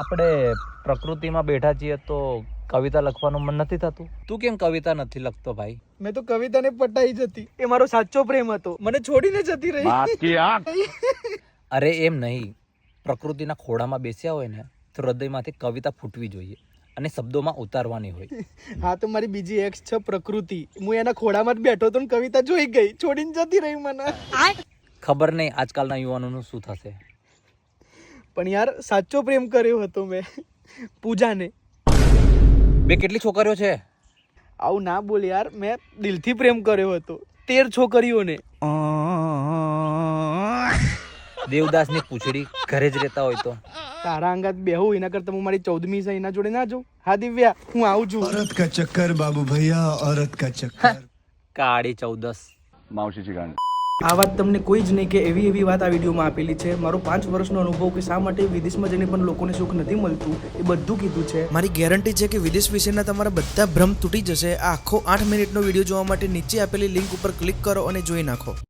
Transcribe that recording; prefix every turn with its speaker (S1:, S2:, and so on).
S1: આપણે પ્રકૃતિમાં બેઠા છીએ તો કવિતા લખવાનું મન નથી થતું? તું કેમ કવિતા નથી લખતો ભાઈ?
S2: મેં તો કવિતાને પટાઈ જતી, એ મારો સાચો પ્રેમ હતો, મને છોડીને જતી રહી.
S1: અરે એમ નહીં, પ્રકૃતિના ખોળામાં બેસ્યા હોય ને તો હૃદયમાંથી કવિતા ફૂટવી જોઈએ અને શબ્દોમાં ઉતારવાની હોય.
S2: હા તો મારી બીજી એક્સ છે પ્રકૃતિ, હું એના ખોળામાં જ બેઠો તો ને કવિતા જોઈ ગઈ, છોડીને જતી રહી મને.
S1: ખબર નહીં આજકાલના યુવાનોનું શું થશે.
S2: પણ યાર સાચો પ્રેમ કર્યો હતો મેં પૂજાને.
S1: બે કેટલી છોકરીઓ છે?
S2: આવું ના બોલ યાર, મેં દિલથી પ્રેમ કર્યો હતો 13 છોકરીઓને.
S1: દેવદાસની પૂંછડી ઘરે જ રહેતા હોય તો
S2: તારા અંગાત બેહું એના કરતા હું મારી 14મી છે એના જોડે ના જાઉં. હા દિવ્યા, હું આવું છું.
S3: औरत का चक्कर बाबू भैया, औरत का चक्कर.
S1: કાળી 14
S4: मावशीची गाणी.
S2: આ વાત તમને કોઈ જ નહીં કે એવી વાત આ વિડીયોમાં આપેલી છે. મારો 5 વર્ષનો અનુભવ કે શા માટે વિદેશમાં જઈને પણ લોકોને સુખ નથી મળતું એ બધું કીધું છે. મારી ગેરંટી છે કે વિદેશ વિશેના તમારા બધા ભ્રમ તૂટી જશે. આ આખો 8 મિનિટનો વિડીયો જોવા માટે નીચે આપેલી લિંક ઉપર ક્લિક કરો અને જોઈ નાખો.